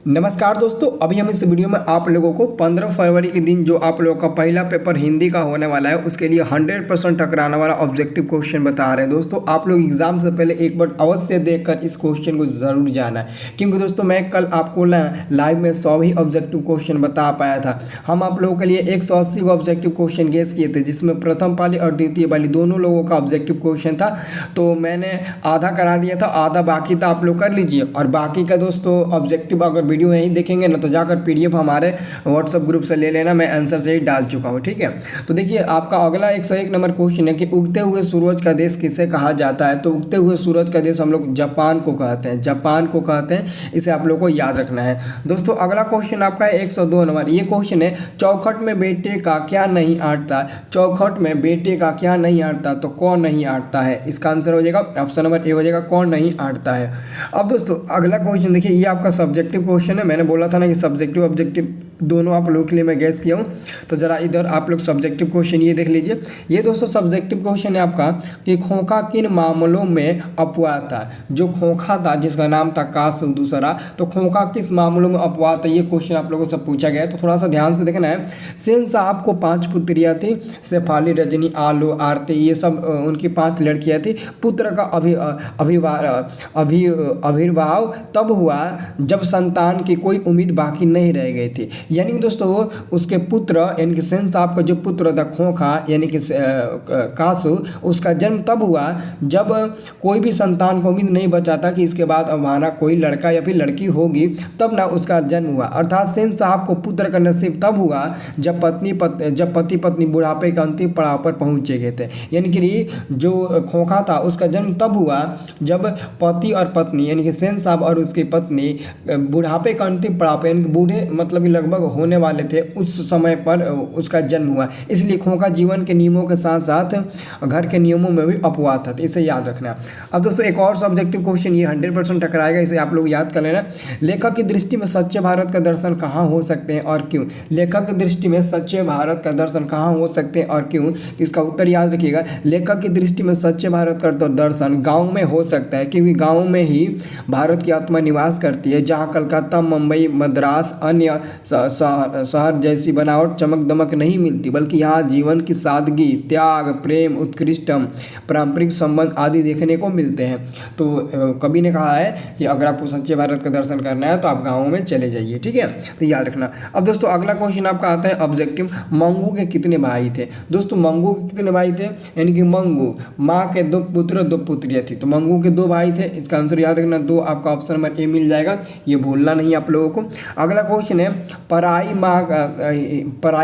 नमस्कार दोस्तों, अभी हम इस वीडियो में आप लोगों को 15 फरवरी के दिन जो आप लोगों का पहला पेपर हिंदी का होने वाला है उसके लिए 100% टकराने वाला ऑब्जेक्टिव क्वेश्चन बता रहे हैं। दोस्तों आप लोग एग्जाम से पहले एक बार अवश्य देखकर इस क्वेश्चन को ज़रूर जाना है, क्योंकि दोस्तों मैं कल आपको लाइव में 100 ही ऑब्जेक्टिव क्वेश्चन बता पाया था। हम आप लोगों के लिए 180 को ऑब्जेक्टिव क्वेश्चन गेस किए थे, जिसमें प्रथम पाली और द्वितीय पाली दोनों लोगों का ऑब्जेक्टिव क्वेश्चन था। तो मैंने आधा करा दिया था, आधा बाकी था, आप लोग कर लीजिए। और बाकी का दोस्तों ऑब्जेक्टिव अगर वीडियो नहीं देखेंगे ना तो जाकर पीडीएफ हमारे व्हाट्सएप ग्रुप से ले लेना, मैं आंसर से ही डाल चुका हूँ, ठीक है। तो देखिए आपका अगला 101 नंबर क्वेश्चन है कि उगते हुए सूरज का देश किसे कहा जाता है। तो उगते हुए सूरज का देश हम लोग जापान को कहते हैं, जापान को कहते हैं। इसे आप लोग को याद रखना है। दोस्तों अगला क्वेश्चन आपका है 102 नंबर। ये क्वेश्चन है चौखट में बेटे का क्या नहीं आटता। चौखट में बेटे का क्या नहीं आटता, तो कौन नहीं आटता है। इसका आंसर हो जाएगा ऑप्शन नंबर ए हो जाएगा, कौन नहीं आटता है। अब दोस्तों अगला क्वेश्चन देखिए, ये आपका सब्जेक्टिव क्वेश्चन है। मैंने बोला था ना कि सब्जेक्टिव ऑब्जेक्टिव दोनों आप लोगों के लिए मैं गैस किया हूँ। तो ज़रा इधर आप लोग सब्जेक्टिव क्वेश्चन ये देख लीजिए। ये दोस्तों सब्जेक्टिव क्वेश्चन है आपका कि खोखा किन मामलों में अपवाद था। जो खोखा था जिसका नाम था कासु दूसरा, तो खोखा किस मामलों में अपवाद था, ये क्वेश्चन आप लोगों से पूछा गया है। तो थोड़ा सा ध्यान से देखना है। सेन साहब को 5 पुत्रियाँ थी, शेफाली, रजनी, आलू, आरती, ये सब उनकी 5 लड़कियाँ थी। पुत्र का आविर्भाव तब हुआ जब संतान की कोई उम्मीद बाकी नहीं रह गई थी। यानी कि दोस्तों उसके पुत्र यानी कि सेन साहब का जो पुत्र था खोखा यानी कि कासु, उसका जन्म तब हुआ जब कोई भी संतान को उम्मीद नहीं बचा था कि इसके बाद हमारा कोई लड़का या फिर लड़की होगी, तब ना उसका जन्म हुआ। अर्थात सेन साहब को पुत्र का नसीब तब हुआ जब पति पत्नी बुढ़ापे के अंतिम पड़ाव पर पहुंचे गए थे। यानी कि जो खोखा था उसका जन्म तब हुआ जब पति और पत्नी यानी कि सेन साहब और उसकी पत्नी बुढ़ापे का अंतिम पड़ाव यानी कि बूढ़े मतलब कि लगभग होने वाले थे, उस समय पर उसका जन्म हुआ। इसलिए खोखा जीवन के नियमों के साथ साथ घर के नियमों में भी अपवाद था। तो इसे याद रखना। अब दोस्तों एक और सब्जेक्टिव क्वेश्चन, ये 100% टकराएगा, इसे आप लोग याद कर लेना। लेखक की दृष्टि में सच्चे भारत का दर्शन कहाँ हो सकते हैं और क्यों। लेखक की दृष्टि में सच्चे भारत का दर्शन कहाँ हो सकते हैं और क्यों, इसका उत्तर याद रखिएगा। लेखक की दृष्टि में सच्चे भारत का दर्शन गाँव में हो सकता है, क्योंकि गाँव में ही भारत की आत्मा निवास करती है, जहाँ कलकत्ता, मुंबई, मद्रास, अन्य शहर जैसी बनावट, चमक दमक नहीं मिलती, बल्कि यहाँ जीवन की सादगी, त्याग, प्रेम, उत्कृष्टम, पारंपरिक संबंध आदि देखने को मिलते हैं। तो कवि ने कहा है कि अगर आपको सच्चे भारत का दर्शन करना है तो आप गाँव में चले जाइए, ठीक है। तो याद रखना। अब दोस्तों अगला क्वेश्चन आपका आता है ऑब्जेक्टिव, मंगू के कितने भाई थे। दोस्तों मंगू के कितने भाई थे, यानी कि मंगू माँ के 2 पुत्र 2 पुत्रियाँ थी। तो मंगू के 2 भाई थे। इसका आंसर याद रखना 2, आपका ऑप्शन नंबर ए मिल जाएगा, ये भूलना नहीं आप लोगों को। अगला क्वेश्चन है पराई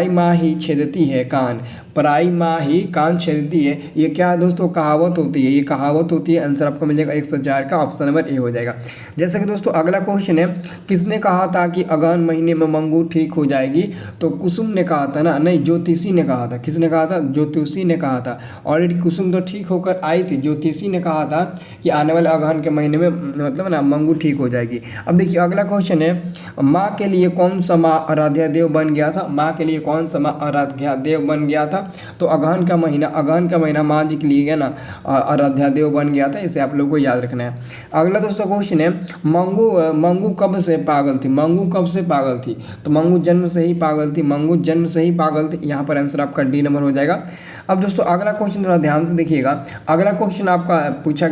माँ ही छेदती है कान। पराई माँ ही कान छेदती है, ये क्या है दोस्तों, कहावत होती है। ये कहावत होती है। आंसर आपको मिल जाएगा 104 का ऑप्शन नंबर ए हो जाएगा। जैसे कि दोस्तों अगला क्वेश्चन है, किसने कहा था कि अगहन महीने में मंगू ठीक हो जाएगी। तो कुसुम ने कहा था ना, नहीं ज्योतिषी ने कहा था। किसने कहा था, ज्योतिषी ने कहा था। ऑलरेडी कुसुम तो ठीक होकर आई थी, ज्योतिषी ने कहा था कि आने वाले अगहन के महीने में मतलब ना मंगू ठीक हो जाएगी। अब देखिए अगला क्वेश्चन है, माँ के लिए कौन सा माँ आराध्या देव बन गया था। माँ के लिए कौन सा माँ आराध्या देव बन गया था। तो अगहन का महीना माँ जी के लिए ना आराध्या देव बन गया था। इसे आप लोग को याद रखना है। अगला दोस्तों क्वेश्चन है, मंगू कब से पागल थी। मंगू कब से पागल थी। तो मंगू जन्म से ही पागल थी। मंगू जन्म से ही पागल थी। यहाँ पर आंसर आपका डी नंबर हो जाएगा। अब दोस्तों अगला क्वेश्चन थोड़ा ध्यान से देखिएगा। अगला क्वेश्चन आपका पूछा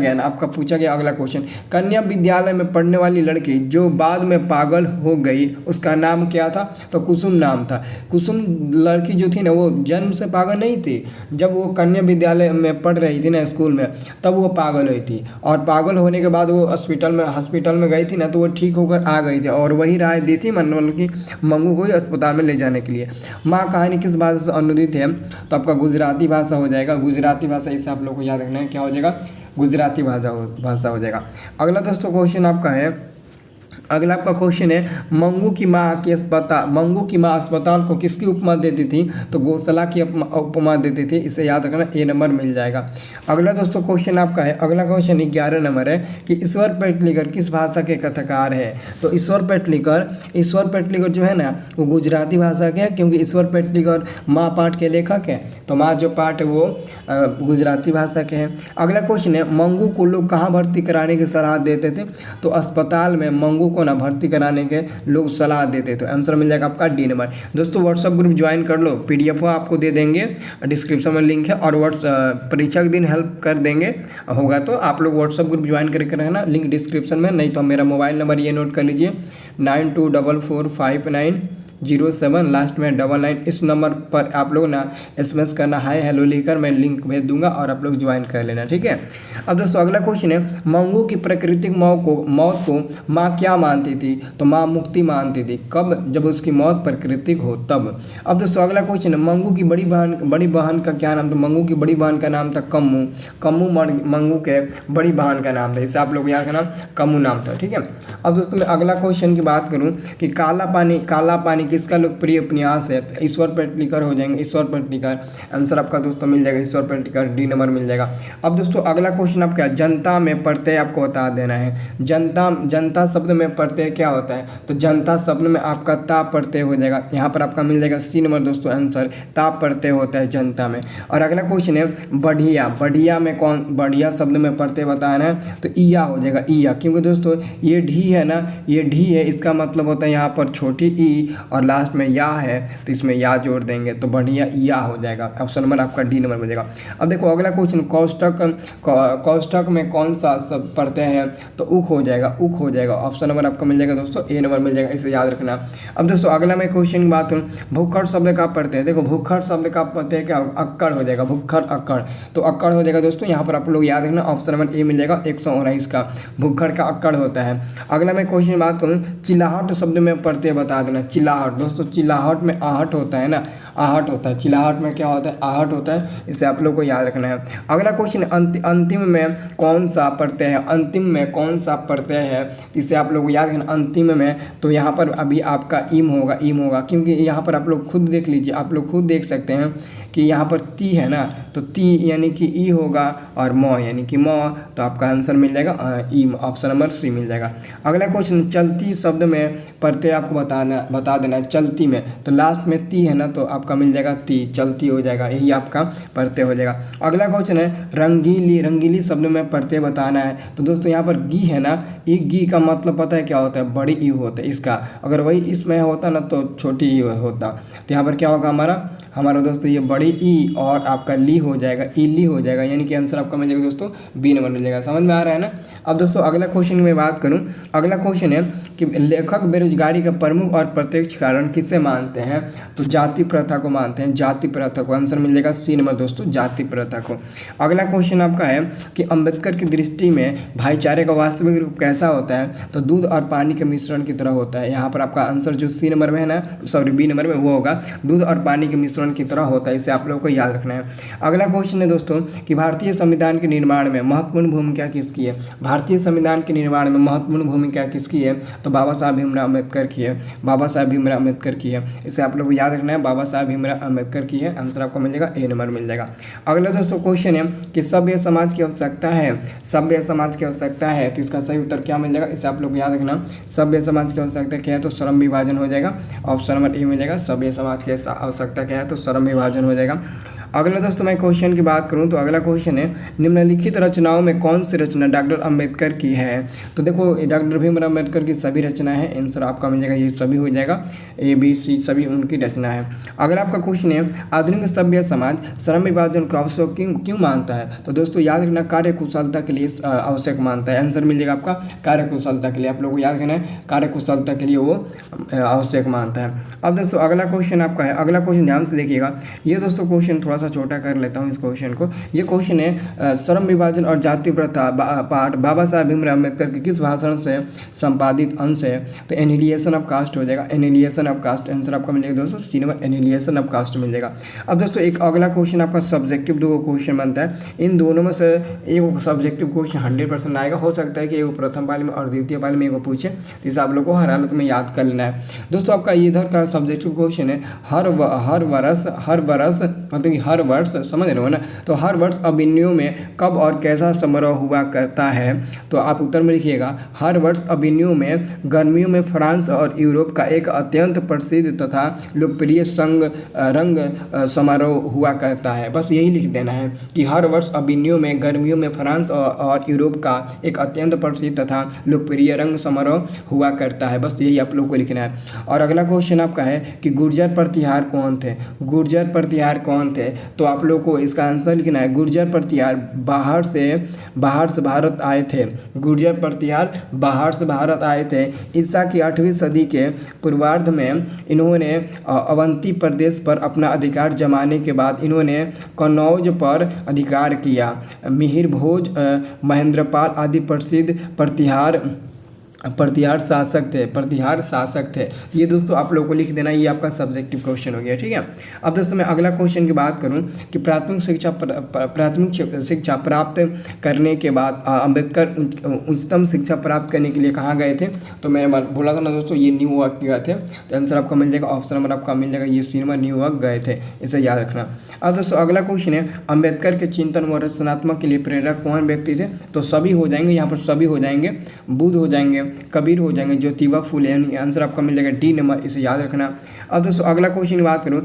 गया अगला क्वेश्चन, कन्या विद्यालय में पढ़ने वाली लड़की जो बाद में पागल हो गई उसका नाम क्या था। तो कुसुम नाम था। कुसुम लड़की जो थी ना वो जन्म से पागल नहीं थी। जब वो कन्या विद्यालय में पढ़ रही थी ना स्कूल में, तब वो पागल हुई थी। और पागल होने के बाद वो हॉस्पिटल में गई थी ना, तो वो ठीक होकर आ गई थी और वही राय दी थी मतलब कि मंगू को ही अस्पताल में ले जाने के लिए। माँ कहानी किस भाषा से अनुदित है। तो आपका गुजराती भाषा हो जाएगा। गुजराती भाषा, इसे आप लोग को याद रखना है, क्या हो जाएगा, गुजराती भाषा हो जाएगा। अगला दोस्तों क्वेश्चन आपका है, अगला आपका क्वेश्चन है, मंगू की माँ अस्पताल को किसकी उपमा देती थी। तो गौशाला की उपमा देती थी। इसे याद रखना, ए नंबर मिल जाएगा। अगला दोस्तों क्वेश्चन आपका है, अगला क्वेश्चन 11 नंबर है कि ईश्वर पेटलीकर किस भाषा के कथाकार है। तो ईश्वर पेटलीकर जो है ना वो गुजराती भाषा के हैं, क्योंकि ईश्वर पेटलीकर माँ पाठ के लेखक हैं। तो माँ जो पाठ है वो गुजराती भाषा के हैं। अगला क्वेश्चन है, मंगू को लोग कहाँ भर्ती कराने की सलाह देते थे। तो अस्पताल में मंगू को ना भर्ती कराने के लोग सलाह देते। तो आंसर मिल जाएगा आपका डी नंबर। दोस्तों व्हाट्सअप ग्रुप ज्वाइन कर लो, PDF आपको दे देंगे, डिस्क्रिप्शन में लिंक है, और परीक्षा के दिन हेल्प कर देंगे, होगा तो आप लोग व्हाट्सअप ग्रुप ज्वाइन करके रहना, लिंक डिस्क्रिप्शन में, नहीं तो मेरा मोबाइल नंबर ये नोट कर लीजिए 92445907 लास्ट में 99। इस नंबर पर आप लोग ना SMS करना, हाय हेलो लिखकर, मैं लिंक भेज दूंगा और आप लोग ज्वाइन कर लेना, ठीक है। अब दोस्तों अगला क्वेश्चन है, मंगू की प्राकृतिक मौत को माँ क्या मानती थी? तो माँ मुक्ति मानती थी। कब? जब उसकी मौत प्राकृतिक हो तब। अब दोस्तों अगला क्वेश्चन है, मंगू की बड़ी बहन का क्या नाम था? मंगू की बड़ी बहन का नाम था कम्मू। कम्मू मंगू के बड़ी बहन का नाम था, इससे आप लोग याद करना, कम्मू नाम था, ठीक है। अब दोस्तों मैं अगला क्वेश्चन की बात करूं कि काला पानी किसका लोकप्रिय उपन्यास है? ईश्वर पेटलीकर हो जाएंगे, ईश्वर पेटलीकर। आंसर आपका दोस्तों मिल जाएगा ईश्वर पेटलीकर, डी नंबर मिल जाएगा। अब दोस्तों अगला क्वेश्चन आपका जनता में प्रत्यय आपको बता देना है। जनता शब्द में प्रत्यय क्या होता है? तो जनता शब्द में आपका ता प्रत्यय हो जाएगा, यहाँ पर आपका मिल जाएगा सी नंबर दोस्तों आंसर, ता प्रत्यय होता है जनता में। और अगला क्वेश्चन है बढ़िया में कौन, बढ़िया शब्द में प्रत्यय बताना है, तो ईया हो जाएगा, ईया, क्योंकि दोस्तों ये ढी है ना, ये ढी है, इसका मतलब होता है यहाँ पर छोटी ई और लास्ट में या है, तो इसमें या जोड़ देंगे तो बढ़िया या हो जाएगा। ऑप्शन नंबर आपका डी नंबर मिलेगा। अब देखो अगला क्वेश्चन, कौष्टक में कौन सा शब्द प्रत्यय है? तो उक हो जाएगा, उक हो जाएगा। ऑप्शन नंबर आपका मिल जाएगा दोस्तों ए नंबर मिल जाएगा, इसे याद रखना। अब दोस्तों अगला मैं क्वेश्चन की बात करूँ, भूखड़ शब्द का प्रत्यय, देखो भूखड़ शब्द का प्रत्यय क्या? अक्कड़ हो जाएगा, भूखड़ अक्कड़, तो अक्कड़ हो जाएगा दोस्तों, यहाँ पर आप लोग याद रखना, ऑप्शन नंबर ए मिल जाएगा 119 का, भूखड़ का अक्कड़ होता है। अगला मैं क्वेश्चन बात करूँ, चिल्लाहट शब्द में प्रत्यय बता देना। चिल्लाहट दोस्तों, चिल्लाहट में आहट होता है ना, आहट होता है, चिल्लाहट में क्या होता है? आहट होता है, इसे आप लोग को याद रखना है। अगला क्वेश्चन, अंतिम में कौन सा प्रत्यय है? अंतिम में कौन सा प्रत्यय है, इसे आप लोग को याद रखना। अंतिम में तो यहाँ पर अभी आपका ईम होगा, क्योंकि यहाँ पर आप लोग खुद देख लीजिए, आप लोग खुद देख सकते हैं कि यहाँ पर ती है ना, तो ती यानी कि ई होगा, और मौ यानी कि मौ, तो आपका आंसर मिल जाएगा ई, ऑप्शन नंबर सी मिल जाएगा। अगला क्वेश्चन, चलती शब्द में प्रत्यय आपको बता देना है। चलती में तो लास्ट में ती है ना, तो आपका मिल जाएगा ती, चलती हो जाएगा, यही आपका प्रत्यय हो जाएगा। अगला क्वेश्चन है, रंगीली शब्द में प्रत्यय बताना है। तो दोस्तों यहाँ पर गी है ना, ई गी का मतलब पता है क्या होता है? बड़ी ई होता है इसका, अगर वही इसमें होता ना तो छोटी ई होता, तो यहाँ पर क्या होगा हमारा दोस्तों ये बड़ी ई और आपका ली हो जाएगा, ली हो जाएगा, यानी कि आंसर आपका मिल जाएगा दोस्तों बी नंबर मिल जाएगा। समझ में आ रहा है ना। अब दोस्तों अगला क्वेश्चन में बात करूं, अगला क्वेश्चन है कि लेखक बेरोजगारी का प्रमुख और प्रत्यक्ष कारण किसे मानते हैं? तो जाति प्रथा को मानते हैं, जाति प्रथा को। आंसर मिल जाएगा सी नंबर दोस्तों, जाति प्रथा को। अगला क्वेश्चन आपका है कि अम्बेडकर की दृष्टि में भाईचारे का वास्तविक रूप कैसा होता है? तो दूध और पानी के मिश्रण की तरह होता है। यहाँ पर आपका आंसर जो सी नंबर में है ना, सॉरी बी नंबर में, वो होगा दूध और पानी के मिश्रण की तरह होता है, इसे आप लोगों को याद रखना है। अगला क्वेश्चन है दोस्तों कि भारतीय संविधान के निर्माण में महत्वपूर्ण भूमिका किसकी है? भारतीय संविधान के निर्माण में महत्वपूर्ण भूमिका किसकी है? तो बाबा साहब भीमराव अम्बेडकर की है, बाबा साहब भीमराव अम्बेडकर की है, इसे आप लोग को याद रखना है, बाबा साहब भीमराव अम्बेडकर की है। आंसर आपको मिल जाएगा ए नंबर मिल जाएगा। अगला दोस्तों क्वेश्चन है कि सभ्य समाज की आवश्यकता है, सभ्य समाज की आवश्यकता है, तो इसका सही उत्तर क्या मिल जाएगा? इसे आप लोग याद रखना, सभ्य समाज की आवश्यकता क्या है? तो श्रम विभाजन हो जाएगा, ऑप्शन नंबर ए मिलेगा। सभ्य समाज की आवश्यकता क्या है? तो श्रम विभाजन हो जाएगा। अगला दोस्तों मैं क्वेश्चन की बात करूं तो अगला क्वेश्चन है, निम्नलिखित रचनाओं में कौन सी रचना डॉक्टर अंबेडकर की है? तो देखो डॉक्टर भीमराव अम्बेडकर की सभी रचना है, आंसर आपका मिल जाएगा ये सभी हो जाएगा, ए बी सी सभी उनकी रचना है। अगला आपका क्वेश्चन है, आधुनिक सभ्य समाज श्रम विभाजन को आवश्यक क्यों मानता है? तो दोस्तों याद रखना, कार्य कुशलता के लिए आवश्यक मानता है। आंसर मिल जाएगा आपका कार्य कुशलता के लिए, आप लोगों को याद रखना है, कार्य कुशलता के लिए वो आवश्यक मानता है। अब दोस्तों अगला क्वेश्चन आपका है, अगला क्वेश्चन ध्यान से देखिएगा, ये दोस्तों क्वेश्चन थोड़ा सा छोटा कर लेता हूँ इस क्वेश्चन को। ये क्वेश्चन है श्रम विभाजन और जाति प्रथा पाठ बाबा साहब भीमराव अम्बेडकर के किस भाषण से संपादित अंश है? तो एनिलिएशन ऑफ कास्ट हो जाएगा, एनिलिएशन ऑफ कास्ट। आंसर आपका मिल जाएगा दोस्तों सी नंबर, एनिलिएशन ऑफ कास्ट मिल जाएगा। अब दोस्तों एक अगला क्वेश्चन आपका सब्जेक्टिव दो क्वेश्चन बनता है, इन दोनों में से एक सब्जेक्टिव क्वेश्चन 100% आएगा, हो सकता है कि एक प्रथम पाली में और द्वितीय पाली में एक पूछे, तो इसे आप लोग को हर हालत में याद कर लेना है। दोस्तों आपका इधर का सब्जेक्टिव क्वेश्चन है, हर वर्ष मतलब हर वर्ष, समझ रहे हो ना, तो हर वर्ष अभिनयों में कब और कैसा समारोह हुआ करता है? तो आप उत्तर में लिखिएगा, हर वर्ष अभिनयों में गर्मियों में फ्रांस और यूरोप का एक अत्यंत प्रसिद्ध तथा लोकप्रिय रंग समारोह हुआ करता है। बस यही लिख देना है कि हर वर्ष अभिनयों में गर्मियों में फ्रांस और यूरोप का एक अत्यंत प्रसिद्ध तथा लोकप्रिय रंग समारोह हुआ करता है। बस यही आप लोग को लिखना है। और अगला क्वेश्चन आपका है कि गुर्जर प्रतिहार कौन थे? गुर्जर प्रतिहार कौन थे? तो आप लोग को इसका आंसर लिखना है, गुर्जर प्रतिहार बाहर से भारत आए थे। गुर्जर प्रतिहार बाहर से भारत आए थे। ईसा की 8वीं सदी के पूर्वार्ध में इन्होंने अवंती प्रदेश पर अपना अधिकार जमाने के बाद इन्होंने कन्नौज पर अधिकार किया। मिहिर भोज, महेंद्रपाल आदि प्रसिद्ध प्रतिहार शासक थे। ये दोस्तों आप लोगों को लिख देना, ये आपका सब्जेक्टिव क्वेश्चन हो गया, ठीक है। अब दोस्तों मैं अगला क्वेश्चन की बात करूं कि प्राथमिक शिक्षा प्राप्त करने के बाद अम्बेडकर उच्चतम शिक्षा प्राप्त करने के लिए कहाँ गए थे? तो मैंने बोला था ना दोस्तों, ये न्यूयॉर्क गए थे। तो आंसर आपका मिल जाएगा, ऑप्शन नंबर आपका मिल जाएगा ये सिनेमा न्यूयॉर्क गए थे, इसे याद रखना। अब दोस्तों अगला क्वेश्चन है, अम्बेडकर के चिंतन व रचनात्मक के लिए प्रेरक कौन व्यक्ति थे? तो सभी हो जाएंगे, यहाँ पर सभी हो जाएंगे, बुद्ध हो जाएंगे, कबीर हो जाएंगे, ज्योतिबा फूले, यानी आंसर आपका मिल जाएगा डी नंबर, इसे याद रखना। अब दोस्तों अगला क्वेश्चन की बात करूँ,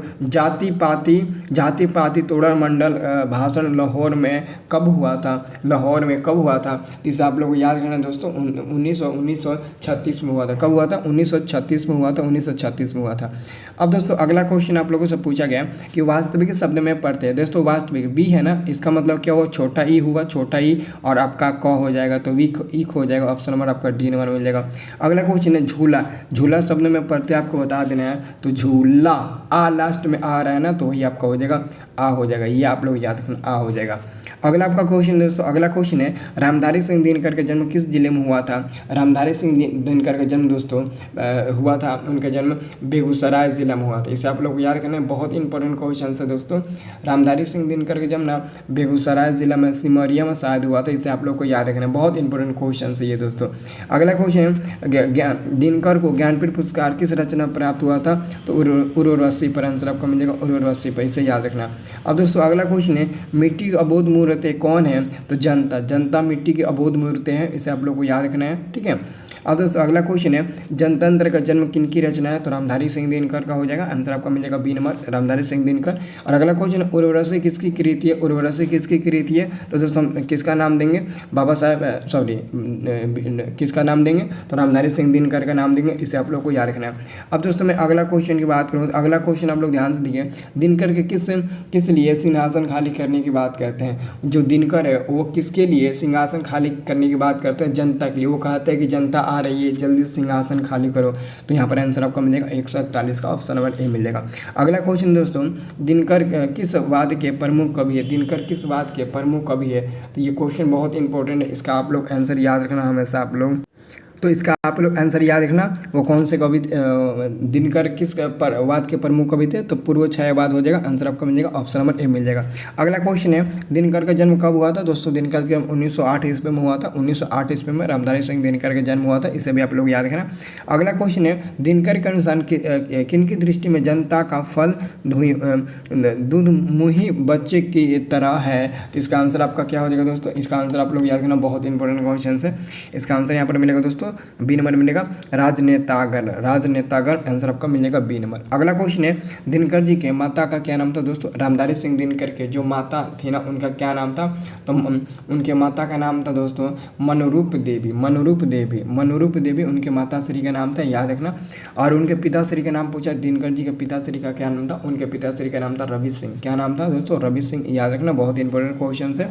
जाति पाति तोड़र मंडल भाषण लाहौर में कब हुआ था? लाहौर में कब हुआ था? इसे आप लोग को याद रखना दोस्तों, 1936 में हुआ था। कब हुआ था? 1936 में हुआ था, 1936 में हुआ था। अब दोस्तों अगला क्वेश्चन आप लोगों से पूछा गया कि वास्तविक शब्द में पढ़ते हैं। दोस्तों वास्तविक बी है ना, इसका मतलब क्या हुआ? छोटा ई हुआ, छोटा ई, और आपका क हो जाएगा तो ईक हो जाएगा, ऑप्शन नंबर आपका डी नंबर मिल जाएगा। अगला क्वेश्चन है झूला। झूला शब्द में पढ़ते आपको बता देना है, तो झूला आ लास्ट में आ रहा है ना, तो वही आपका हो जाएगा आ हो जाएगा, ये आप लोग याद रखना, आ हो जाएगा। अगला आपका क्वेश्चन दोस्तों, अगला क्वेश्चन है रामधारी सिंह दिनकर का जन्म किस जिले में हुआ था? रामधारी सिंह दिनकर का जन्म दोस्तों हुआ था, उनका जन्म बेगूसराय जिला में हुआ था। इसे आप लोग को याद करना है, बहुत इंपॉर्टेंट क्वेश्चन है दोस्तों। रामधारी सिंह दिनकर का जन्म ना बेगूसराय जिला में सिमरिया में शायद हुआ था, इसे आप लोग को याद रखना है, बहुत इंपॉर्टेंट क्वेश्चन है ये दोस्तों। अगला क्वेश्चन है दिनकर को ज्ञानपीठ पुरस्कार किस रचना प्राप्त हुआ था? तो उर्वशी पर, आंसर आपका मिल जाएगा उर्वशी पर, इसे याद रखना। अब दोस्तों अगला क्वेश्चन है मिट्टी की अबोध मूर्तें कौन है? तो जनता मिट्टी की अबोध मूर्तें हैं, इसे आप लोग को याद रखना है, ठीक है। अब दोस्तों अगला क्वेश्चन है जनतंत्र का जन्म किनकी रचना है? तो रामधारी सिंह दिनकर का हो जाएगा, आंसर आपका मिल जाएगा बी नंबर, रामधारी सिंह दिनकर। और अगला क्वेश्चन उर्वशी किसकी कृति है? उर्वशी किसकी कृति है? तो दोस्तों हम किसका नाम देंगे? किसका नाम देंगे? तो रामधारी सिंह दिनकर का नाम देंगे, इसे आप लोग को याद रखना है। अब दोस्तों मैं अगला क्वेश्चन की बात करूँ, अगला क्वेश्चन आप लोग ध्यान से दिए, दिनकर के किस लिए सिंहासन खाली करने की बात करते हैं? जो दिनकर है वो किसके लिए सिंहासन खाली करने की बात करते हैं? जनता के लिए। वो कहते हैं कि जनता आ रही है, जल्दी सिंहासन खाली करो, तो यहाँ पर आंसर आपका मिलेगा 141 का, ऑप्शन नंबर ए मिलेगा। अगला क्वेश्चन दोस्तों, दिनकर किस वाद के प्रमुख कवि है? दिनकर किस वाद के प्रमुख कवि है? तो ये क्वेश्चन बहुत इंपॉर्टेंट है, इसका आप लोग आंसर याद रखना हमेशा आप लोग। तो इसका आप लोग आंसर याद रखना, वो कौन से कवि दिनकर किस वाद के प्रमुख कवि थे? तो पूर्व छायावाद हो जाएगा, आंसर आपका मिल जाएगा, ऑप्शन नंबर ए मिल जाएगा। अगला क्वेश्चन है दिनकर का जन्म कब हुआ था? दोस्तों दिनकर का जन्म 1908 ईस्वी में हुआ था, 1908 ईस्वी में रामधारी सिंह दिनकर का जन्म हुआ था, इसे भी आप लोग याद रखना। अगला क्वेश्चन है दिनकर के अनुसार किन की दृष्टि में जनता का फल दूध मुही बच्चे की तरह है? तो इसका आंसर आपका क्या हो जाएगा दोस्तों? इसका आंसर आप लोग याद रखना, बहुत इंपॉर्टेंट क्वेश्चन है। इसका आंसर यहाँ पर मिलेगा दोस्तों बी नंबर मिलेगा, राजनेतागण, आंसर आपका मिलेगा बी नंबर। अगला क्वेश्चन है दिनकर जी के माता का क्या नाम था? दोस्तों रामधारी सिंह दिनकर के जो माता थी ना, उनका क्या नाम था? तो उनके माता का नाम था दोस्तों मनोरूप देवी उनके माता श्री का नाम था, याद रखना। और उनके पिताश्री का नाम पूछा, दिनकर जी के पिताश्री का क्या नाम था? उनके पिताश्री का नाम था रवि सिंह। क्या नाम था दोस्तों? रवि सिंह, याद रखना, बहुत इंपॉर्टेंट क्वेश्चन है।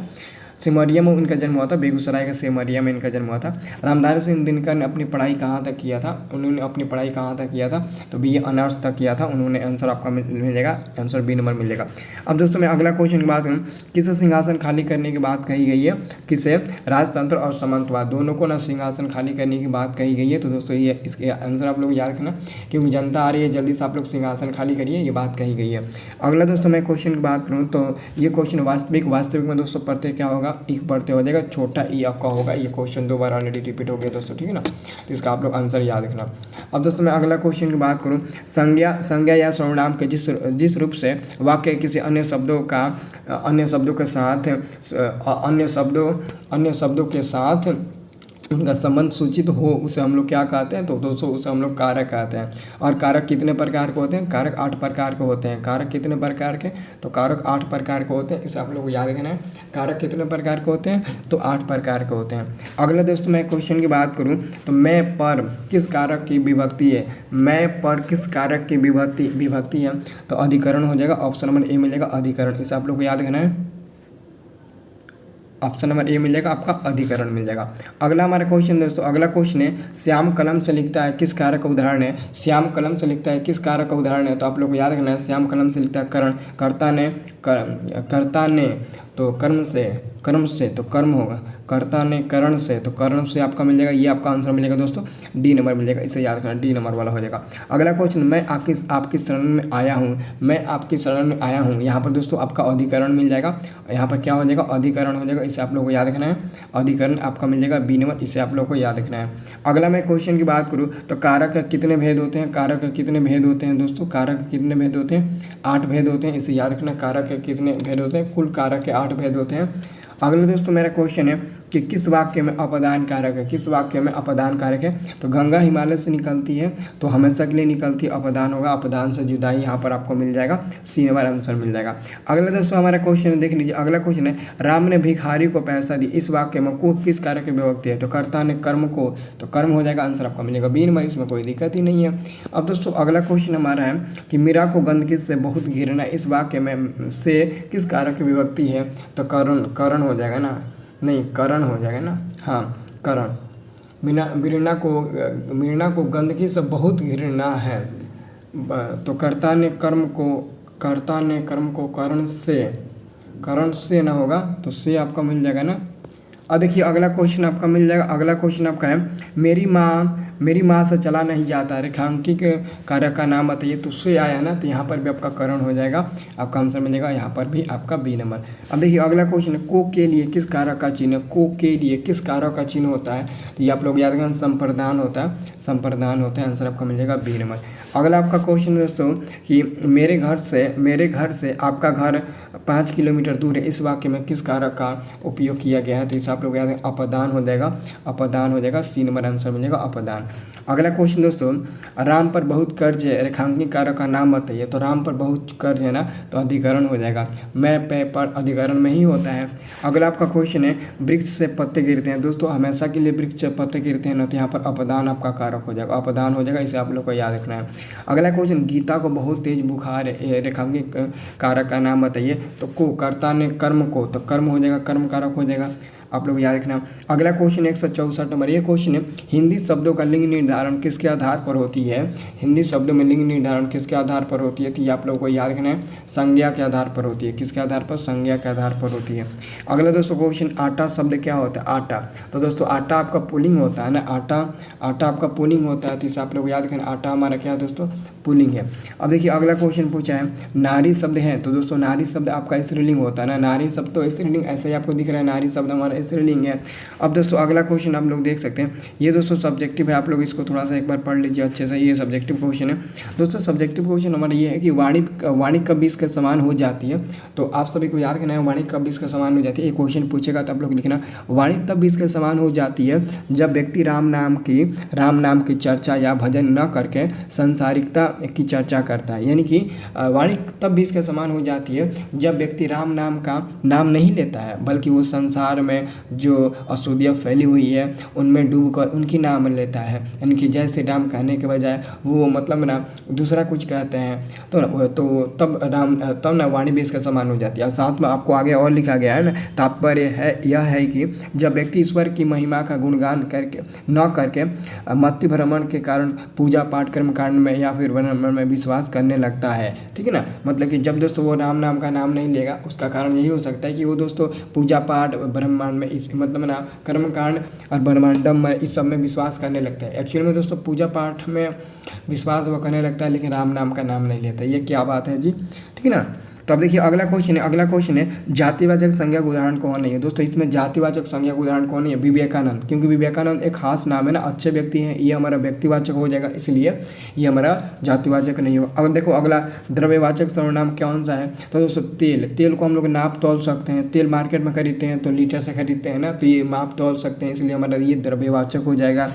सिमरिया में उनका जन्म हुआ था, बेगूसराय के सिमरिया में इनका जन्म हुआ था। रामधारी सिंह दिनकर ने अपनी पढ़ाई कहाँ तक किया था? उन्होंने अपनी पढ़ाई कहाँ तक किया था? तो BA ऑनर्स तक किया था उन्होंने, आंसर आपका मिलेगा, आंसर बी नंबर मिलेगा। अब दोस्तों मैं अगला क्वेश्चन की बात करूँ, किसे सिंहासन खाली करने की बात कही गई है? किसे? राजतंत्र और सामंतवाद दोनों को ना सिंहासन खाली करने की बात कही गई है। तो दोस्तों ये इसके आंसर आप लोग याद रखना, क्योंकि जनता आ रही है, जल्दी से आप लोग सिंहासन खाली करिए, ये बात कही गई है। अगला दोस्तों मैं क्वेश्चन की बात करूँ तो ये क्वेश्चन वास्तविक में दोस्तों पढ़ते क्या होगा? होगा, इक पढ़ते हो जाएगा, छोटा ई आपका होगा। ये क्वेश्चन 2 बार ऑलरेडी रिपीट हो गया दोस्तों, ठीक है ना। तो इसका आप लोग आंसर याद रखना। अब दोस्तों मैं अगला क्वेश्चन की बात करूँ, संज्ञा या सर्वनाम के जिस रूप से वाक्य किसी अन्य शब्दों के साथ उनका संबंध सूचित हो, उसे हम लोग क्या कहते हैं, तो दोस्तों उसे हम लोग कारक कहते हैं। और कारक कितने प्रकार के होते हैं, कारक 8 प्रकार के होते हैं। कारक कितने प्रकार के, तो कारक 8 प्रकार के होते हैं, इसे आप लोग को याद रखना है। कारक कितने प्रकार के होते हैं, तो 8 प्रकार के होते हैं। अगला दोस्तों मैं क्वेश्चन की बात करूँ तो मैं पर किस कारक की विभक्ति है, मैं पर किस कारक की विभक्ति है, तो अधिकरण हो जाएगा। ऑप्शन नंबर ए मिलेगा अधिकरण, इसे आप लोग को याद रखना है। ऑप्शन नंबर ए मिलेगा आपका अधिकरण मिल जाएगा। अगला हमारा क्वेश्चन दोस्तों, अगला क्वेश्चन है श्याम कलम से लिखता है किस कारक का उदाहरण है, श्याम कलम से लिखता है किस कारक का उदाहरण है, तो आप लोग को याद रखना है श्याम कलम से लिखता है करण, कर्ता ने तो कर्म से तो कर्म होगा, कर्ता ने करण से तो करण से आपका मिल जाएगा। ये आपका आंसर मिलेगा दोस्तों, डी नंबर मिलेगा, इसे याद रखना, डी नंबर वाला हो जाएगा। अगला क्वेश्चन, मैं आपकी शरण में आया हूँ, मैं आपकी शरण में आया हूँ, यहाँ पर दोस्तों आपका अधिकरण मिल जाएगा। यहाँ पर क्या हो जाएगा, अधिकरण हो जाएगा, इसे आप लोगों को याद रखना है। अधिकरण आपका मिल जाएगा बी नंबर, इसे आप लोगों को याद रखना है। अगला मैं क्वेश्चन की बात करूँ तो कारक के कितने भेद होते हैं, कारक के कितने भेद होते हैं दोस्तों, कारक के कितने भेद होते हैं, 8 भेद होते हैं, इसे याद रखना। कारक के कितने भेद होते हैं, कुल कारक के 8 भेद होते हैं। अगला दोस्तों मेरा क्वेश्चन है कि किस वाक्य में अपदान कारक है, किस वाक्य में अपदान कारक है, तो गंगा हिमालय से निकलती है तो हमेशा के लिए निकलती है, अपदान होगा, अपदान से जुदाई यहाँ पर आपको मिल जाएगा, सी नंबर आंसर मिल जाएगा। अगला दोस्तों हमारा क्वेश्चन है, देख लीजिए अगला क्वेश्चन है, राम ने भिखारी को पैसा दी, इस वाक्य में को किस कारक की विभक्ति है, तो कर्ता ने कर्म को, तो कर्म हो जाएगा, आंसर आपका मिलेगा बी नंबर, इसमें कोई दिक्कत ही नहीं है। अब दोस्तों अगला क्वेश्चन हमारा है कि मीरा को गंदगी से बहुत घिरना, इस वाक्य में से किस कारक की विभक्ति है, तो करण हो जाएगा ना, नहीं करण हो जाएगा ना, हाँ करण। मीना को गंदगी से बहुत घृणा है, तो कर्ता ने कर्म को करण से ना होगा, तो से आपका मिल जाएगा ना। अब देखिए अगला क्वेश्चन आपका मिल जाएगा, अगला क्वेश्चन आपका है मेरी माँ से चला नहीं जाता, रेखांकी के कारक का नाम बताइए, तो से आया ना, तो यहाँ पर भी आपका करण हो जाएगा, आपका आंसर मिलेगा यहाँ पर भी आपका बी नंबर। अब देखिए अगला क्वेश्चन है, को के लिए किस कारक का चिन्ह, को के लिए किस कारक का चिन्ह होता है, तो ये आप लोग याद रखें संप्रदान होता है, आंसर आपका मिल जाएगा बी नंबर। अगला आपका क्वेश्चन दोस्तों कि मेरे घर से आपका घर 5 किलोमीटर दूर है, इस वाक्य में किस कारक का उपयोग किया गया है, तो इसे आप लोग याद रखें अपदान हो जाएगा, सी नंबर आंसर मिलेगा अपदान। अगला क्वेश्चन दोस्तों, राम पर बहुत कर्ज है, रेखांकित कारक का नाम बताइए, तो राम पर बहुत कर्ज है ना, तो अधिकरण हो जाएगा, मैं पे पर अधिकरण में ही होता है। अगला आपका क्वेश्चन है, वृक्ष से पत्ते गिरते हैं, दोस्तों हमेशा के लिए वृक्ष से पत्ते गिरते हैं ना, तो यहाँ पर अपदान आपका कारक हो जाएगा, अपदान हो जाएगा, इसे आप लोग को याद रखना है। अगला क्वेश्चन, गीता को बहुत तेज बुखार है, रेखांकित कारक का नाम बताइए, तो को कर्ता ने कर्म को, तो कर्म हो जाएगा, कर्म कारक हो जाएगा, आप लोग याद रखना। अगला क्वेश्चन 164 नंबर, ये क्वेश्चन है, हिंदी शब्दों का लिंग निर्धारण किसके आधार पर होती है, हिंदी शब्दों में लिंग निर्धारण किसके आधार पर होती है, तो ये आप लोगों को याद रखना है, संज्ञा के आधार पर होती है, किसके आधार पर, संज्ञा के आधार पर होती है। अगला दोस्तों क्वेश्चन, आटा शब्द क्या होता है, आटा, तो दोस्तों आटा आपका पुल्लिंग होता है ना, आटा आपका पुल्लिंग होता है, तो इसे आप लोग याद रखें, आटा हमारा क्या है दोस्तों, पुल्लिंग है। अब देखिए अगला क्वेश्चन पूछा है, नारी शब्द है, तो दोस्तों नारी शब्द आपका स्त्रीलिंग होता है ना, नारी शब्द तो स्त्रीलिंग, ऐसे ही आपको दिख रहा है, नारी शब्द हमारा स्त्रीलिंग है। अब दोस्तों अगला क्वेश्चन आप लोग देख सकते हैं, ये दोस्तों सब्जेक्टिव है, आप लोग इसको थोड़ा सा एक बार पढ़ लीजिए अच्छे से, ये सब्जेक्टिव क्वेश्चन है दोस्तों। सब्जेक्टिव क्वेश्चन हमारा ये है कि वाणी कब 20 के समान हो जाती है, तो आप सभी को याद रखना है, वाणी कब 20 के समान हो जाती है, ये क्वेश्चन पूछेगा तो आप लोग लिखना, वाणी तब 20 के समान हो जाती है जब व्यक्ति राम नाम की चर्चा या भजन न करके संसारिकता की चर्चा करता है, यानी कि वाणी तब 20 के समान हो जाती है जब व्यक्ति राम नाम का नाम नहीं लेता है, बल्कि वो संसार में जो अशुद्धियाँ फैली हुई है उनमें डूबकर उनकी नाम लेता है, यानी कि जय श्री राम कहने के बजाय वो मतलब ना दूसरा कुछ कहते हैं, तो तब ना वाणी 20 के समान हो जाती है। और साथ में आपको आगे और लिखा गया है ना, तात्पर्य है यह है कि जब व्यक्ति ईश्वर की महिमा का गुणगान करके मति भ्रमण के कारण पूजा पाठ कर्म कांड में या फिर ब्रह्मांड में विश्वास करने लगता है, ठीक है ना, मतलब कि जब दोस्तों वो राम नाम का नाम नहीं लेगा, उसका कारण यही हो सकता है कि वो दोस्तों पूजा पाठ ब्रह्मांड में इस मतलब ना कर्म कांड और ब्रह्मांडम में इस सब में विश्वास करने लगता है। एक्चुअली में दोस्तों पूजा पाठ में विश्वास वो करने लगता है, लेकिन राम नाम का नाम नहीं लेता, ये क्या बात है जी, ठीक है ना। तो अब देखिए अगला क्वेश्चन है जातिवाचक संज्ञा का उदाहरण कौन है दोस्तों। इसमें जातिवाचक संज्ञा का उदाहरण कौन है? विवेकानंद, क्योंकि विवेकानंद एक खास नाम है ना, अच्छे व्यक्ति हैं, ये हमारा व्यक्तिवाचक हो जाएगा, इसलिए ये हमारा जातिवाचक नहीं होगा। अब देखो अगला द्रव्यवाचक सर्वनाम कौन सा है? तो दोस्तों तेल को हम लोग नाप तोल सकते हैं, तेल मार्केट में खरीदते हैं तो लीटर से खरीदते हैं ना, तो ये माप तोल सकते हैं, इसलिए हमारा ये द्रव्यवाचक हो जाएगा।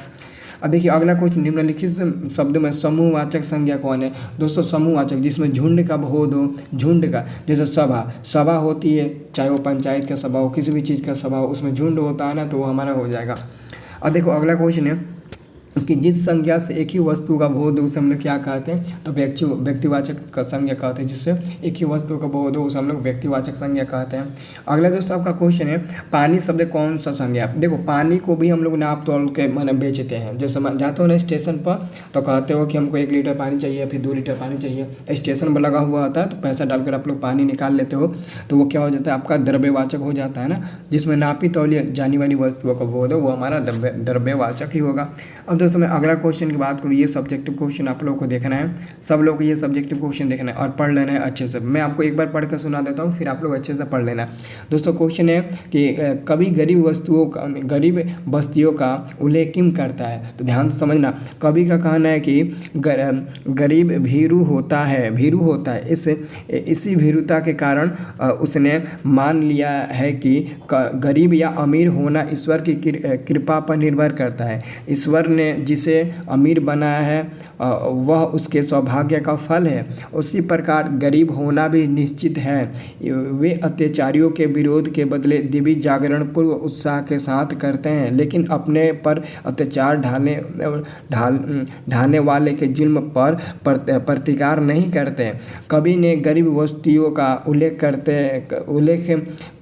अब देखिए अगला क्वेश्चन निम्नलिखित शब्दों में समूहवाचक संज्ञा कौन है? दोस्तों समूहवाचक जिसमें झुंड का बोध हो, झुंड का, जैसे सभा होती है, चाहे वो पंचायत का सभा हो, किसी भी चीज़ का सभा हो, उसमें झुंड होता है ना, तो वो हमारा हो जाएगा। अब देखो अगला क्वेश्चन है कि जिस संज्ञा से एक ही वस्तु का बोध हो उसे हम लोग क्या कहते हैं? तो व्यक्तिवाचक का संज्ञा कहते हैं। जिससे एक ही वस्तु का बोध हो उसे हम लोग व्यक्तिवाचक संज्ञा कहते हैं। अगला दोस्तों आपका क्वेश्चन है पानी शब्द कौन सा संज्ञा? देखो पानी को भी हम लोग नाप तोल के माने बेचते हैं। जैसे जाते हो ना स्टेशन पर तो कहते हो कि हमको 1 लीटर पानी चाहिए, फिर 2 लीटर पानी चाहिए, स्टेशन पर लगा हुआ होता है तो पैसा डालकर आप लोग पानी निकाल लेते हो, तो वो क्या हो जाता है? आपका द्रव्यवाचक हो जाता है ना। जिसमें नापी तौली जानी वाली वस्तुओं का बोध हो वो हमारा द्रव्यवाचक ही होगा। अब दोस्तों मैं अगला क्वेश्चन की बात करूँ, ये सब्जेक्टिव क्वेश्चन आप लोगों को देखना है, सब लोग को ये सब्जेक्टिव क्वेश्चन देखना है और पढ़ लेना है अच्छे से। मैं आपको एक बार पढ़ कर सुना देता हूँ, फिर आप लोग अच्छे से पढ़ लेना। दोस्तों क्वेश्चन है कि कभी गरीब बस्तियों का उल्लेख किम करता है? तो ध्यान से समझना, कवि का कहना है कि गरीब भीरू होता है, इसी भीरुता के कारण उसने मान लिया है कि गरीब या अमीर होना ईश्वर की कृपा पर निर्भर करता है। ईश्वर ने जिसे अमीर बनाया है वह उसके सौभाग्य का फल है। उसी प्रकार गरीब होना भी निश्चित है। वे अत्याचारियों के विरोध के बदले देवी जागरण पूर्व उत्साह के साथ करते हैं, लेकिन अपने पर अत्याचार ढालने वाले के जुल्म पर प्रतिकार नहीं करते। कवि ने गरीब बस्तियों का उल्लेख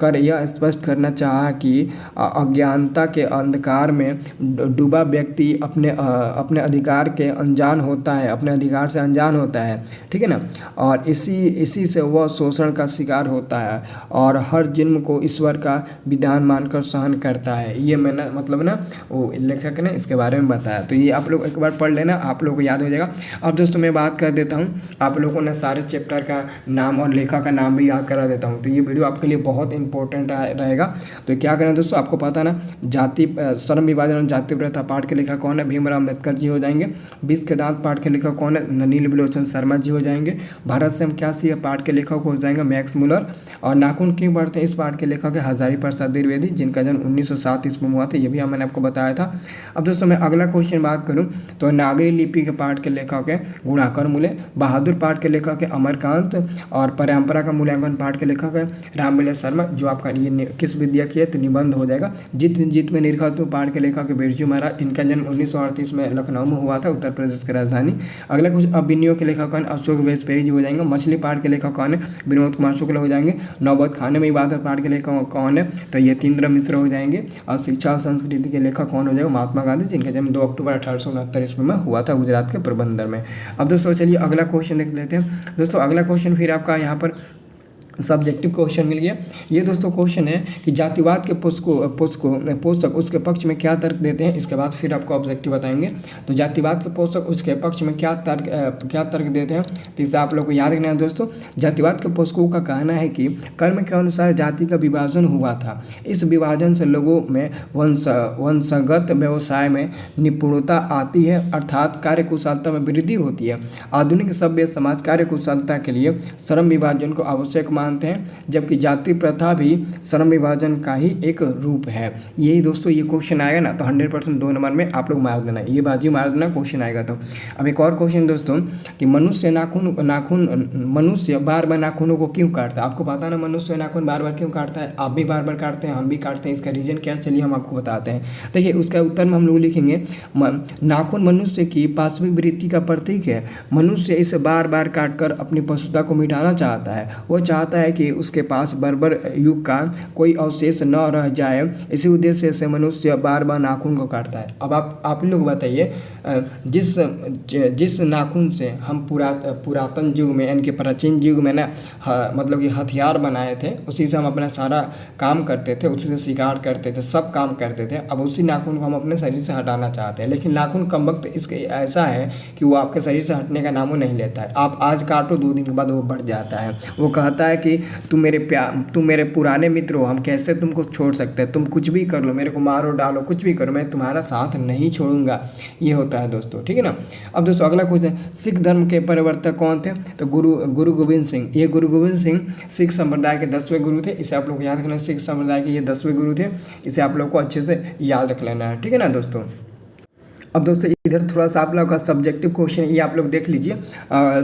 कर यह स्पष्ट करना चाहा कि अज्ञानता के अंधकार में डूबा व्यक्ति अपने अधिकार के अनजान होता है, अपने अधिकार से अनजान होता है, ठीक है ना, और इसी से वह शोषण का शिकार होता है और हर जुल्म को ईश्वर का विधान मानकर सहन करता है। ये मैंने मतलब ना वो लेखक ने इसके बारे में बताया, तो ये आप लोग एक बार पढ़ लेना, आप लोगों को याद हो जाएगा। अब दोस्तों मैं बात कर देता हूँ, आप लोगों ने सारे चैप्टर का नाम और लेखक का नाम भी याद करा देता हूँ, तो ये वीडियो आपके लिए बहुत इंपॉर्टेंट रहेगा। तो क्या करें दोस्तों, आपको पता ना श्रम विभाजन और जाति प्रथा पाठ के लेखक कौन है? भीमराव अम्बेडकर जी हो जाएंगे। विष के दांत पाठ के लेखक कौन है? नील विलोचन शर्मा जी हो जाएंगे। भारत से हम क्या सी पाठ के लेखक हो जाएंगे? Max Muller. और नाखून क्यों बढ़ते हैं इस पाठ के लेखक है हजारी प्रसाद द्विवेदी, जिनका जन्म 1907 ईस्वी में हुआ था, ये भी मैंने आपको बताया था। अब दोस्तों मैं अगला क्वेश्चन बात करूँ तो नागरी लिपि के पाठ के लेखक है गुणाकर मूले। बहादुर पाठ के लेखक है अमरकांत। और परंपरा का मूल्यांकन पाठ के लेखक है रामविलास शर्मा, जो आपका ये किस विद्या की है तो निबंध हो जाएगा। जीत में निरखा पाठ के लेखक है बिरजू महाराज, इनका जन्म 1938 में लखनऊ में हुआ था, उत्तर प्रदेश की राजधानी। अगला कुछ अभिनयों के लेखक कौन? अशोक वेजपेयी जी हो जाएंगे। मछली पाठ के लेखक कौन है? विनोद कुमार शुक्ला हो जाएंगे। नौबत खाने में इबादत पाठ के लेखक कौन है? तो यतीन्द्र मिश्र हो जाएंगे। और शिक्षा और संस्कृति के लेखक कौन हो जाएगा? महात्मा गांधी, जिनका जन्म 2 अक्टूबर 1869 ईस्वी में हुआ था, गुजरात के पोरबंदर में। अब दोस्तों चलिए अगला क्वेश्चन देख लेते हैं। दोस्तों अगला क्वेश्चन फिर आपका यहाँ पर सब्जेक्टिव क्वेश्चन मिल गया। ये दोस्तों क्वेश्चन है कि जातिवाद के पोषक उसके पक्ष में क्या तर्क देते हैं, इसके बाद फिर आपको ऑब्जेक्टिव बताएंगे। तो जातिवाद के पोषक उसके पक्ष में क्या तर्क देते हैं, तो इसे आप लोग को याद रखना है दोस्तों। जातिवाद के पोषकों का कहना है कि कर्म के अनुसार जाति का विभाजन हुआ था। इस विभाजन से लोगों में वंशगत व्यवसाय में निपुणता आती है, अर्थात कार्यकुशलता में वृद्धि होती है। आधुनिक सभ्य समाज कार्यकुशलता के लिए श्रम विभाजन को आवश्यक मानते हैं, जबकि जाति प्रथा भी श्रम विभाजन का ही एक रूप है। यही दोस्तों ये क्वेश्चन आएगा ना तो 100% 2 नंबर में आप लोग मार देना, ये बाजी मार देना क्वेश्चन आएगा। तो अब एक और क्वेश्चन दोस्तों कि मनुष्य बार बार नाखूनों को क्यों काटता है? आपको पता है ना मनुष्य नाखून बार बार क्यों काटता है? आप भी बार बार काटते हैं, हम भी काटते हैं, इसका रीजन क्या है चलिए हम आपको बताते हैं। देखिए उसका उत्तर में हम लोग लिखेंगे नाखून मनुष्य की पाशविक वृत्ति का प्रतीक है। मनुष्य इसे बार बार काटकर अपनी पशुता को मिटाना चाहता है। वो चाहता है कि उसके पास बर्बर युग का कोई अवशेष न रह जाए, इसी उद्देश्य से मनुष्य बार बार नाखून को काटता है। अब आप लोग बताइए, जिस नाखून से हम पुरातन युग में यानी कि प्राचीन युग में ना मतलब कि हथियार बनाए थे, उसी से हम अपना सारा काम करते थे, उसी से शिकार करते थे, सब काम करते थे। अब उसी नाखून को हम अपने शरीर से हटाना चाहते हैं, लेकिन नाखून कम वक्त इसके ऐसा है कि वो आपके शरीर से हटने का नामो नहीं लेता है। आप आज काटो 2 दिन के बाद वो बढ़ जाता है। वो कहता है कि तुम मेरे पुराने मित्र हो, हम कैसे तुमको छोड़ सकते हैं, तुम कुछ भी कर लो, मेरे को मारो डालो, कुछ भी करो, मैं तुम्हारा साथ नहीं छोड़ूंगा। ये होता है दोस्तों, ठीक है ना। अब दोस्तों अगला क्वेश्चन, सिख धर्म के प्रवर्तक कौन थे? तो गुरु गोविंद सिंह। ये गुरु गोविंद सिंह सिख संप्रदाय के 10वें गुरु थे। इसे आप लोग याद रखना, सिख संप्रदाय के ये 10वें गुरु थे। इसे आप लोग को अच्छे से याद रख लेना है, ठीक है ना दोस्तों। अब दोस्तों इधर थोड़ा सा आप लोग का सब्जेक्टिव क्वेश्चन, ये आप लोग देख लीजिए।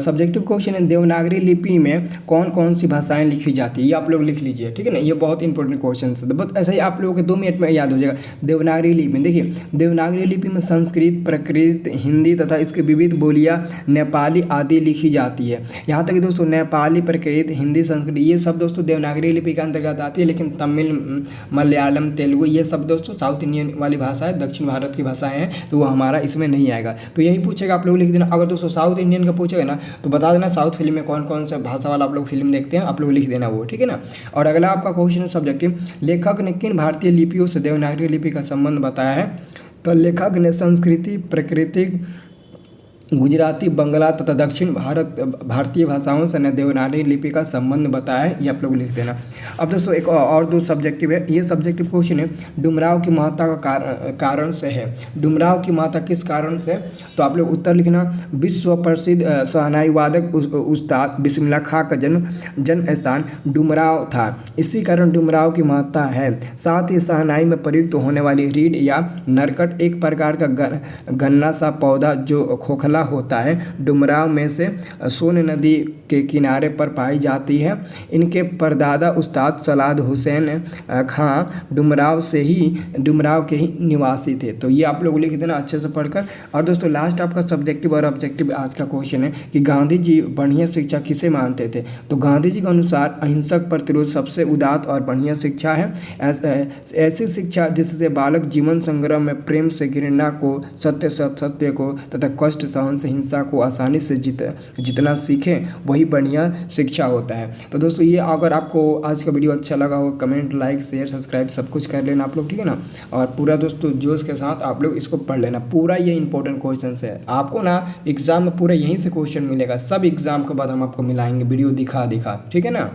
सब्जेक्टिव क्वेश्चन है, देवनागरी लिपि में कौन कौन सी भाषाएं लिखी जाती है, ये आप लोग लिख लीजिए, ठीक है ना। ये बहुत इंपॉर्टेंट क्वेश्चन है, बस ऐसा ही आप लोगों के 2 मिनट में याद हो जाएगा। देवनागरी लिपि में देखिए, देवनागरी लिपि में संस्कृत, प्राकृत, हिंदी तथा इसकी विविध बोलियाँ नेपाली आदि लिखी जाती है। यहाँ तक कि दोस्तों नेपाली, प्राकृत, हिंदी, संस्कृत ये सब दोस्तों देवनागरी लिपि के अंतर्गत आती है। लेकिन तमिल, मलयालम, तेलुगु ये सब दोस्तों साउथ इंडियन वाली भाषा है, दक्षिण भारत की भाषाएं हैं, तो वो हमारा इसमें नहीं आएगा। तो यही पूछेगा, आप लोग लिख देना। अगर दोस्तों साउथ इंडियन का पूछेगा ना तो बता देना साउथ फिल्म में कौन कौन सा भाषा वाला आप लोग फिल्म देखते हैं, आप लोग लिख देना वो, ठीक है ना। और अगला आपका क्वेश्चन है सब्जेक्टिव, लेखक ने किन भारतीय लिपियों से देवनागरी लिपि का संबंध बताया है? तो लेखक ने संस्कृति, प्राकृतिक, गुजराती, बंगला तथा दक्षिण भारतीय भाषाओं से देवनागरी लिपि का संबंध बताया है, ये आप लोग लिख देना। अब दोस्तों एक और 2 सब्जेक्टिव है, ये सब्जेक्टिव क्वेश्चन है, डुमराव की महत्ता का कारण से है। डुमराव की महत्ता किस कारण से? तो आप लोग उत्तर लिखना, विश्व प्रसिद्ध शहनाई वादक उस्ताद बिस्मिल्लाह खां का जन्म स्थान डुमराव था, इसी कारण डुमराव की महत्ता है। साथ ही शहनाई में प्रयुक्त होने वाली रीड या नरकट एक प्रकार का गन्ना सा पौधा जो खोखला होता है, डुमराव में से सोन नदी के किनारे पर पाई जाती है। इनके परदादा उस्ताद सलाद हुसैन खां डुमराव के ही निवासी थे। तो ये आप लोग लिख देना अच्छे से पढ़कर। और दोस्तों लास्ट आपका सब्जेक्टिव और ऑब्जेक्टिव आज का क्वेश्चन है कि गांधी जी बढ़िया शिक्षा किसे मानते थे? तो गांधी जी के अनुसार अहिंसक प्रतिरोध सबसे उदात्त और बढ़िया शिक्षा है। ऐसी शिक्षा जिससे बालक जीवन संग्राम में प्रेम से घृणा को, सत्य को तथा कष्ट सहन से हिंसा को आसानी से जितना सीखें, वही बढ़िया शिक्षा होता है। तो दोस्तों ये अगर आपको आज का वीडियो अच्छा लगा हो, कमेंट, लाइक, शेयर, सब्सक्राइब सब कुछ कर लेना आप लोग, ठीक है ना। और पूरा दोस्तों जोश के साथ आप लोग इसको पढ़ लेना, पूरा ये इंपॉर्टेंट क्वेश्चन है। आपको ना एग्जाम में पूरा यहीं से क्वेश्चन मिलेगा, सब एग्जाम के बाद हम आपको मिलाएंगे वीडियो दिखा, ठीक है ना।